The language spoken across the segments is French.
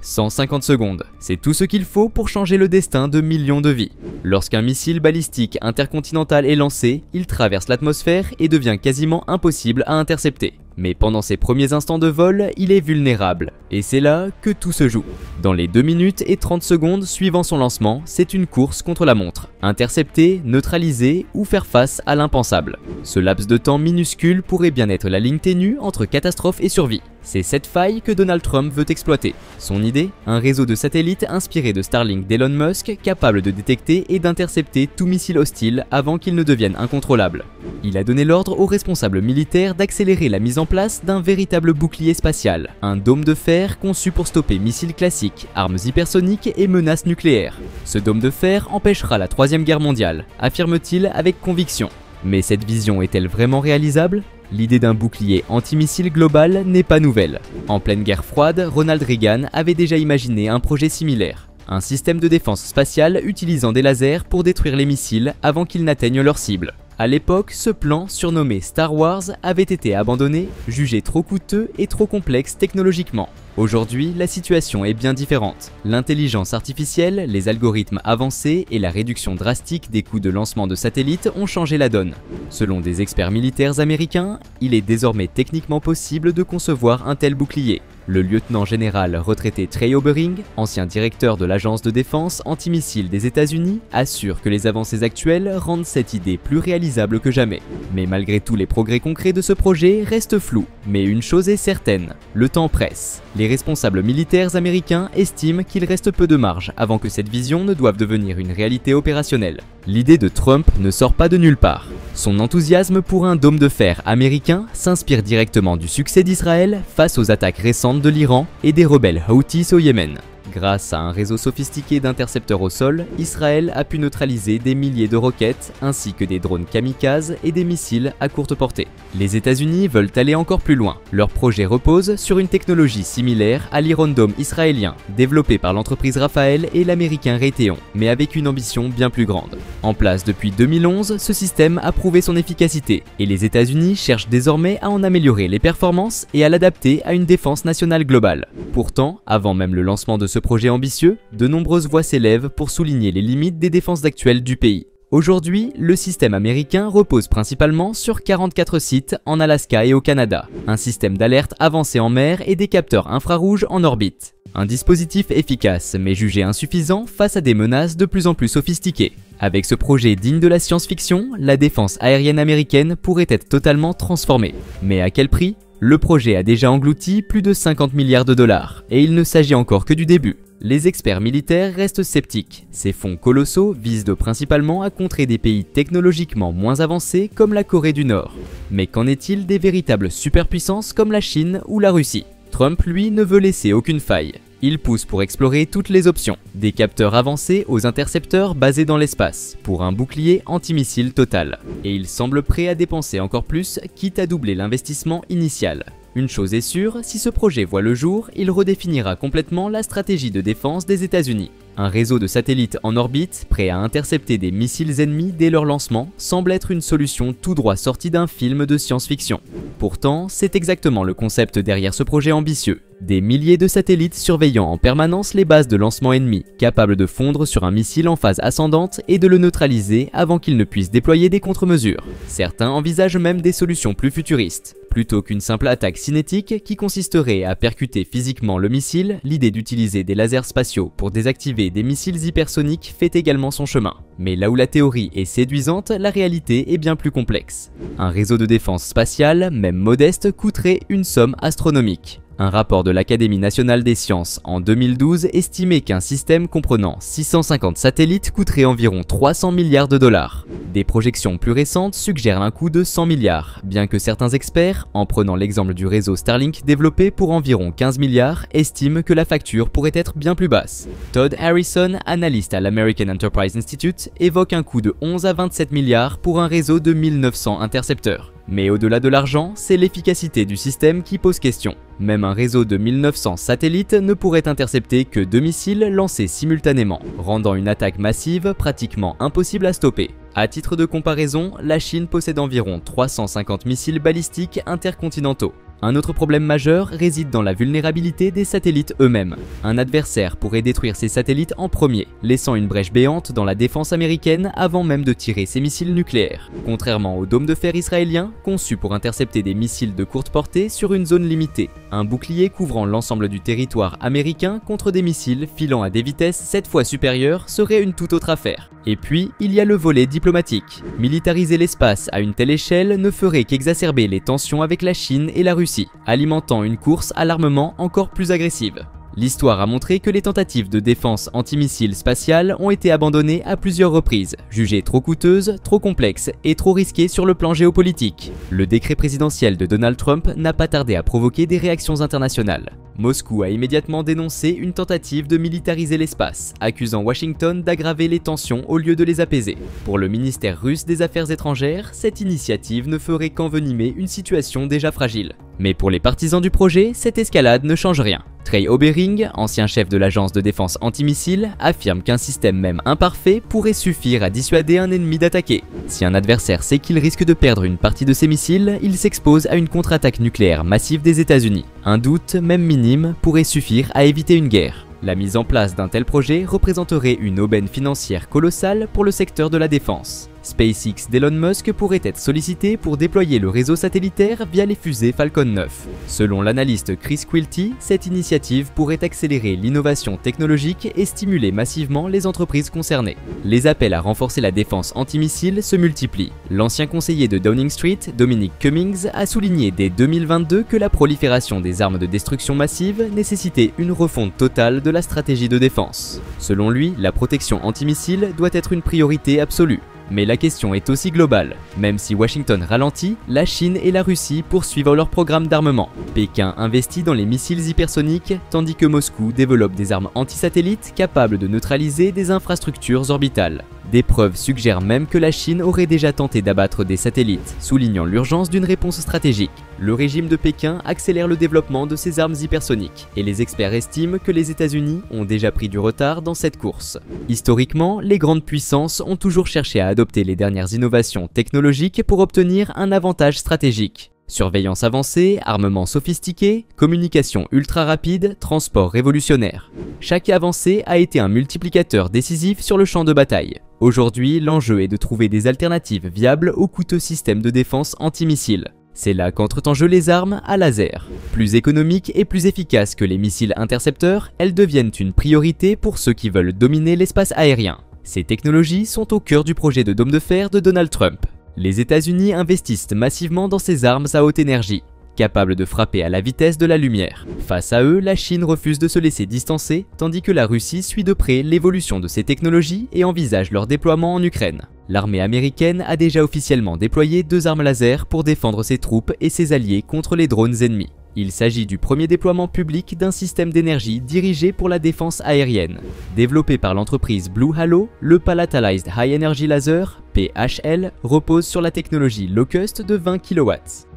150 secondes, c'est tout ce qu'il faut pour changer le destin de millions de vies. Lorsqu'un missile balistique intercontinental est lancé, il traverse l'atmosphère et devient quasiment impossible à intercepter. Mais pendant ses premiers instants de vol, il est vulnérable. Et c'est là que tout se joue. Dans les 2 minutes et 30 secondes suivant son lancement, c'est une course contre la montre. Intercepter, neutraliser ou faire face à l'impensable. Ce laps de temps minuscule pourrait bien être la ligne ténue entre catastrophe et survie. C'est cette faille que Donald Trump veut exploiter. Son idée? Un réseau de satellites inspiré de Starlink d'Elon Musk, capable de détecter et d'intercepter tout missile hostile avant qu'il ne devienne incontrôlable. Il a donné l'ordre aux responsables militaires d'accélérer la mise en place d'un véritable bouclier spatial, un dôme de fer conçu pour stopper missiles classiques, armes hypersoniques et menaces nucléaires. Ce dôme de fer empêchera la Troisième Guerre mondiale, affirme-t-il avec conviction. Mais cette vision est-elle vraiment réalisable? L'idée d'un bouclier antimissile global n'est pas nouvelle. En pleine guerre froide, Ronald Reagan avait déjà imaginé un projet similaire. Un système de défense spatiale utilisant des lasers pour détruire les missiles avant qu'ils n'atteignent leur cible. À l'époque, ce plan, surnommé Star Wars, avait été abandonné, jugé trop coûteux et trop complexe technologiquement. Aujourd'hui, la situation est bien différente. L'intelligence artificielle, les algorithmes avancés et la réduction drastique des coûts de lancement de satellites ont changé la donne. Selon des experts militaires américains, il est désormais techniquement possible de concevoir un tel bouclier. Le lieutenant-général retraité Trey Obering, ancien directeur de l'agence de défense antimissile des États-Unis, assure que les avancées actuelles rendent cette idée plus réalisable que jamais. Mais malgré tout, les progrès concrets de ce projet restent flous. Mais une chose est certaine, le temps presse. Les responsables militaires américains estiment qu'il reste peu de marge avant que cette vision ne doive devenir une réalité opérationnelle. L'idée de Trump ne sort pas de nulle part. Son enthousiasme pour un dôme de fer américain s'inspire directement du succès d'Israël face aux attaques récentes de l'Iran et des rebelles Houthis au Yémen. Grâce à un réseau sophistiqué d'intercepteurs au sol, Israël a pu neutraliser des milliers de roquettes ainsi que des drones kamikazes et des missiles à courte portée. Les États-Unis veulent aller encore plus loin. Leur projet repose sur une technologie similaire à l'Iron Dome israélien, développé par l'entreprise Rafael et l'américain Raytheon, mais avec une ambition bien plus grande. En place depuis 2011, ce système a prouvé son efficacité et les États-Unis cherchent désormais à en améliorer les performances et à l'adapter à une défense nationale globale. Pourtant, avant même le lancement de ce projet ambitieux, de nombreuses voix s'élèvent pour souligner les limites des défenses actuelles du pays. Aujourd'hui, le système américain repose principalement sur 44 sites en Alaska et au Canada, un système d'alerte avancé en mer et des capteurs infrarouges en orbite. Un dispositif efficace mais jugé insuffisant face à des menaces de plus en plus sophistiquées. Avec ce projet digne de la science-fiction, la défense aérienne américaine pourrait être totalement transformée. Mais à quel prix ? Le projet a déjà englouti plus de 50 milliards de dollars, et il ne s'agit encore que du début. Les experts militaires restent sceptiques. Ces fonds colossaux visent principalement à contrer des pays technologiquement moins avancés comme la Corée du Nord. Mais qu'en est-il des véritables superpuissances comme la Chine ou la Russie ? Trump, lui, ne veut laisser aucune faille. Il pousse pour explorer toutes les options, des capteurs avancés aux intercepteurs basés dans l'espace, pour un bouclier antimissile total. Et il semble prêt à dépenser encore plus, quitte à doubler l'investissement initial. Une chose est sûre, si ce projet voit le jour, il redéfinira complètement la stratégie de défense des États-Unis. Un réseau de satellites en orbite, prêt à intercepter des missiles ennemis dès leur lancement, semble être une solution tout droit sortie d'un film de science-fiction. Pourtant, c'est exactement le concept derrière ce projet ambitieux. Des milliers de satellites surveillant en permanence les bases de lancement ennemies, capables de fondre sur un missile en phase ascendante et de le neutraliser avant qu'il ne puisse déployer des contre-mesures. Certains envisagent même des solutions plus futuristes. Plutôt qu'une simple attaque cinétique qui consisterait à percuter physiquement le missile, l'idée d'utiliser des lasers spatiaux pour désactiver des missiles hypersoniques fait également son chemin. Mais là où la théorie est séduisante, la réalité est bien plus complexe. Un réseau de défense spatiale, même modeste, coûterait une somme astronomique. Un rapport de l'Académie nationale des sciences en 2012 estimait qu'un système comprenant 650 satellites coûterait environ 300 milliards de dollars. Des projections plus récentes suggèrent un coût de 100 milliards, bien que certains experts, en prenant l'exemple du réseau Starlink développé pour environ 15 milliards, estiment que la facture pourrait être bien plus basse. Todd Harrison, analyste à l'American Enterprise Institute, évoque un coût de 11 à 27 milliards pour un réseau de 1900 intercepteurs. Mais au-delà de l'argent, c'est l'efficacité du système qui pose question. Même un réseau de 1900 satellites ne pourrait intercepter que 2 missiles lancés simultanément, rendant une attaque massive pratiquement impossible à stopper. À titre de comparaison, la Chine possède environ 350 missiles balistiques intercontinentaux. Un autre problème majeur réside dans la vulnérabilité des satellites eux-mêmes. Un adversaire pourrait détruire ces satellites en premier, laissant une brèche béante dans la défense américaine avant même de tirer ses missiles nucléaires. Contrairement au dôme de fer israélien, conçu pour intercepter des missiles de courte portée sur une zone limitée. Un bouclier couvrant l'ensemble du territoire américain contre des missiles filant à des vitesses 7 fois supérieures serait une toute autre affaire. Et puis, il y a le volet diplomatique. Militariser l'espace à une telle échelle ne ferait qu'exacerber les tensions avec la Chine et la Russie, alimentant une course à l'armement encore plus agressive. L'histoire a montré que les tentatives de défense antimissile spatiale ont été abandonnées à plusieurs reprises, jugées trop coûteuses, trop complexes et trop risquées sur le plan géopolitique. Le décret présidentiel de Donald Trump n'a pas tardé à provoquer des réactions internationales. Moscou a immédiatement dénoncé une tentative de militariser l'espace, accusant Washington d'aggraver les tensions au lieu de les apaiser. Pour le ministère russe des Affaires étrangères, cette initiative ne ferait qu'envenimer une situation déjà fragile. Mais pour les partisans du projet, cette escalade ne change rien. Trey Obering, ancien chef de l'agence de défense antimissile, affirme qu'un système même imparfait pourrait suffire à dissuader un ennemi d'attaquer. Si un adversaire sait qu'il risque de perdre une partie de ses missiles, il s'expose à une contre-attaque nucléaire massive des États-Unis. Un doute, même minime, pourrait suffire à éviter une guerre. La mise en place d'un tel projet représenterait une aubaine financière colossale pour le secteur de la défense. SpaceX d'Elon Musk pourrait être sollicité pour déployer le réseau satellitaire via les fusées Falcon 9. Selon l'analyste Chris Quilty, cette initiative pourrait accélérer l'innovation technologique et stimuler massivement les entreprises concernées. Les appels à renforcer la défense antimissile se multiplient. L'ancien conseiller de Downing Street, Dominic Cummings, a souligné dès 2022 que la prolifération des armes de destruction massive nécessitait une refonte totale de la stratégie de défense. Selon lui, la protection antimissile doit être une priorité absolue. Mais la question est aussi globale. Même si Washington ralentit, la Chine et la Russie poursuivent leur programme d'armement. Pékin investit dans les missiles hypersoniques, tandis que Moscou développe des armes antisatellites capables de neutraliser des infrastructures orbitales. Des preuves suggèrent même que la Chine aurait déjà tenté d'abattre des satellites, soulignant l'urgence d'une réponse stratégique. Le régime de Pékin accélère le développement de ces armes hypersoniques, et les experts estiment que les États-Unis ont déjà pris du retard dans cette course. Historiquement, les grandes puissances ont toujours cherché à adopter les dernières innovations technologiques pour obtenir un avantage stratégique. Surveillance avancée, armement sophistiqué, communication ultra rapide, transport révolutionnaire. Chaque avancée a été un multiplicateur décisif sur le champ de bataille. Aujourd'hui, l'enjeu est de trouver des alternatives viables aux coûteux systèmes de défense antimissiles. C'est là qu'entrent en jeu les armes à laser. Plus économiques et plus efficaces que les missiles intercepteurs, elles deviennent une priorité pour ceux qui veulent dominer l'espace aérien. Ces technologies sont au cœur du projet de dôme de fer de Donald Trump. Les États-Unis investissent massivement dans ces armes à haute énergie, capables de frapper à la vitesse de la lumière. Face à eux, la Chine refuse de se laisser distancer, tandis que la Russie suit de près l'évolution de ces technologies et envisage leur déploiement en Ukraine. L'armée américaine a déjà officiellement déployé 2 armes laser pour défendre ses troupes et ses alliés contre les drones ennemis. Il s'agit du premier déploiement public d'un système d'énergie dirigé pour la défense aérienne. Développé par l'entreprise Blue Halo, le Palatalized High Energy Laser, PHL, repose sur la technologie low-cost de 20 kW.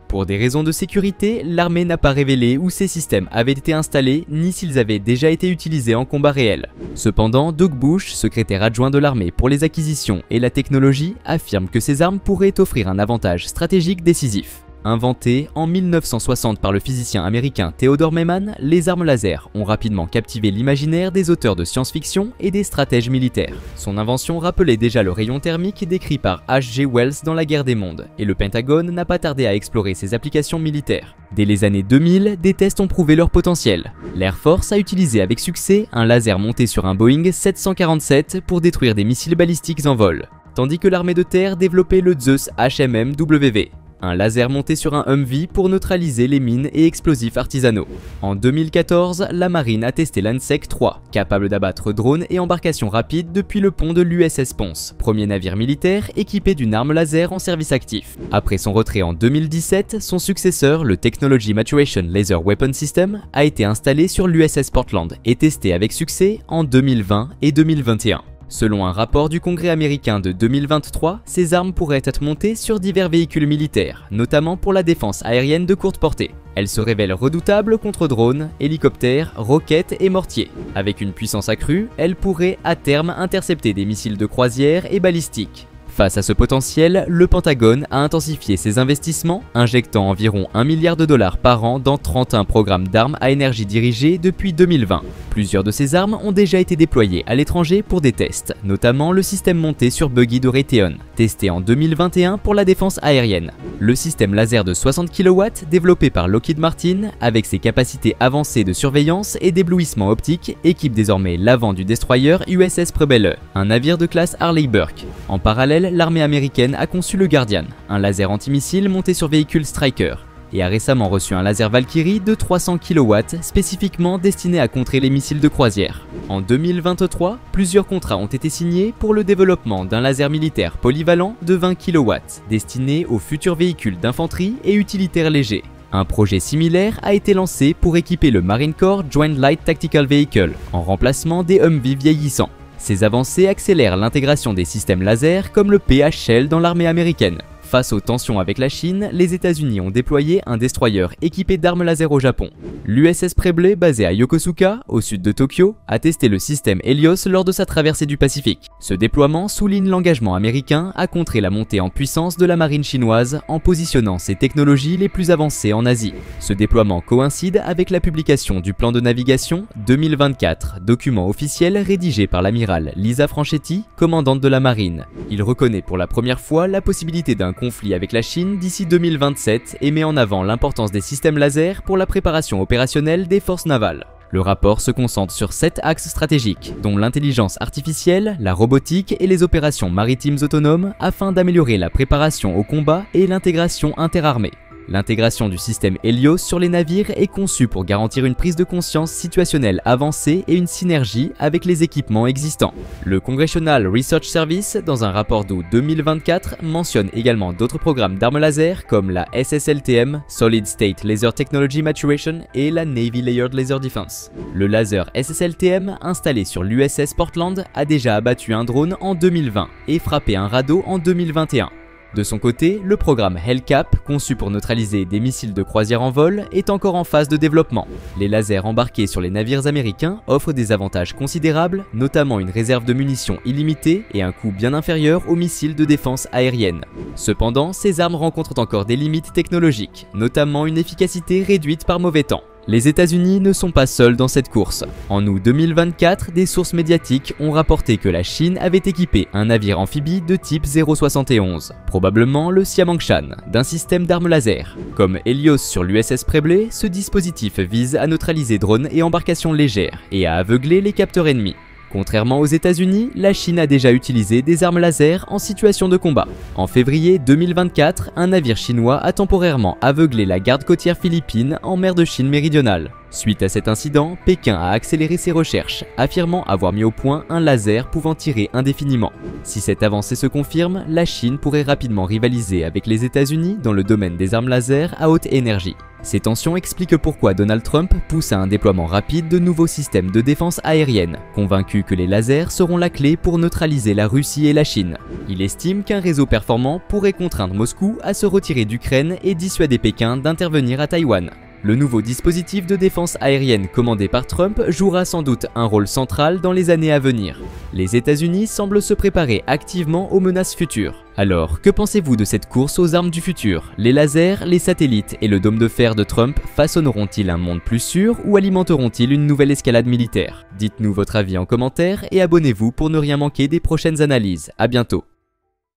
Pour des raisons de sécurité, l'armée n'a pas révélé où ces systèmes avaient été installés ni s'ils avaient déjà été utilisés en combat réel. Cependant, Doug Bush, secrétaire adjoint de l'armée pour les acquisitions et la technologie, affirme que ces armes pourraient offrir un avantage stratégique décisif. Inventées en 1960 par le physicien américain Theodore Maiman, les armes laser ont rapidement captivé l'imaginaire des auteurs de science-fiction et des stratèges militaires. Son invention rappelait déjà le rayon thermique décrit par H.G. Wells dans La Guerre des Mondes, et le Pentagone n'a pas tardé à explorer ses applications militaires. Dès les années 2000, des tests ont prouvé leur potentiel. L'Air Force a utilisé avec succès un laser monté sur un Boeing 747 pour détruire des missiles balistiques en vol, tandis que l'armée de terre développait le Zeus HMMW. Un laser monté sur un Humvee pour neutraliser les mines et explosifs artisanaux. En 2014, la marine a testé l'Ansec 3, capable d'abattre drones et embarcations rapides depuis le pont de l'USS Ponce, premier navire militaire équipé d'une arme laser en service actif. Après son retrait en 2017, son successeur, le Technology Maturation Laser Weapon System, a été installé sur l'USS Portland et testé avec succès en 2020 et 2021. Selon un rapport du Congrès américain de 2023, ces armes pourraient être montées sur divers véhicules militaires, notamment pour la défense aérienne de courte portée. Elles se révèlent redoutables contre drones, hélicoptères, roquettes et mortiers. Avec une puissance accrue, elles pourraient à terme intercepter des missiles de croisière et balistiques. Face à ce potentiel, le Pentagone a intensifié ses investissements, injectant environ 1 milliard de dollars par an dans 31 programmes d'armes à énergie dirigée depuis 2020. Plusieurs de ces armes ont déjà été déployées à l'étranger pour des tests, notamment le système monté sur buggy de Raytheon, testé en 2021 pour la défense aérienne. Le système laser de 60 kW développé par Lockheed Martin, avec ses capacités avancées de surveillance et d'éblouissement optique, équipe désormais l'avant du destroyer USS Preble, un navire de classe Harley-Burke. En parallèle, l'armée américaine a conçu le Guardian, un laser antimissile monté sur véhicule Stryker, et a récemment reçu un laser Valkyrie de 300 kW spécifiquement destiné à contrer les missiles de croisière. En 2023, plusieurs contrats ont été signés pour le développement d'un laser militaire polyvalent de 20 kW destiné aux futurs véhicules d'infanterie et utilitaires légers. Un projet similaire a été lancé pour équiper le Marine Corps Joint Light Tactical Vehicle en remplacement des Humvee vieillissants. Ces avancées accélèrent l'intégration des systèmes laser comme le PH-Shell dans l'armée américaine. Face aux tensions avec la Chine, les États-Unis ont déployé un destroyer équipé d'armes laser au Japon. L'USS Preble, basé à Yokosuka, au sud de Tokyo, a testé le système Helios lors de sa traversée du Pacifique. Ce déploiement souligne l'engagement américain à contrer la montée en puissance de la marine chinoise en positionnant ses technologies les plus avancées en Asie. Ce déploiement coïncide avec la publication du plan de navigation 2024, document officiel rédigé par l'amiral Lisa Franchetti, commandante de la marine. Il reconnaît pour la première fois la possibilité d'un conflit avec la Chine d'ici 2027 et met en avant l'importance des systèmes laser pour la préparation opérationnelle des forces navales. Le rapport se concentre sur 7 axes stratégiques, dont l'intelligence artificielle, la robotique et les opérations maritimes autonomes afin d'améliorer la préparation au combat et l'intégration interarmée. L'intégration du système Helios sur les navires est conçue pour garantir une prise de conscience situationnelle avancée et une synergie avec les équipements existants. Le Congressional Research Service, dans un rapport d'août 2024, mentionne également d'autres programmes d'armes laser comme la SSLTM, Solid State Laser Technology Maturation, et la Navy Layered Laser Defense. Le laser SSLTM, installé sur l'USS Portland, a déjà abattu un drone en 2020 et frappé un radeau en 2021. De son côté, le programme Hellcap, conçu pour neutraliser des missiles de croisière en vol, est encore en phase de développement. Les lasers embarqués sur les navires américains offrent des avantages considérables, notamment une réserve de munitions illimitée et un coût bien inférieur aux missiles de défense aérienne. Cependant, ces armes rencontrent encore des limites technologiques, notamment une efficacité réduite par mauvais temps. Les États-Unis ne sont pas seuls dans cette course. En août 2024, des sources médiatiques ont rapporté que la Chine avait équipé un navire amphibie de type 071, probablement le Xiamengshan, d'un système d'armes laser. Comme Helios sur l'USS Preble, ce dispositif vise à neutraliser drones et embarcations légères et à aveugler les capteurs ennemis. Contrairement aux États-Unis, la Chine a déjà utilisé des armes laser en situation de combat. En février 2024, un navire chinois a temporairement aveuglé la garde côtière philippine en mer de Chine méridionale. Suite à cet incident, Pékin a accéléré ses recherches, affirmant avoir mis au point un laser pouvant tirer indéfiniment. Si cette avancée se confirme, la Chine pourrait rapidement rivaliser avec les États-Unis dans le domaine des armes laser à haute énergie. Ces tensions expliquent pourquoi Donald Trump pousse à un déploiement rapide de nouveaux systèmes de défense aérienne, convaincu que les lasers seront la clé pour neutraliser la Russie et la Chine. Il estime qu'un réseau performant pourrait contraindre Moscou à se retirer d'Ukraine et dissuader Pékin d'intervenir à Taïwan. Le nouveau dispositif de défense aérienne commandé par Trump jouera sans doute un rôle central dans les années à venir. Les États-Unis semblent se préparer activement aux menaces futures. Alors, que pensez-vous de cette course aux armes du futur? Les lasers, les satellites et le dôme de fer de Trump façonneront-ils un monde plus sûr ou alimenteront-ils une nouvelle escalade militaire? Dites-nous votre avis en commentaire et abonnez-vous pour ne rien manquer des prochaines analyses. À bientôt.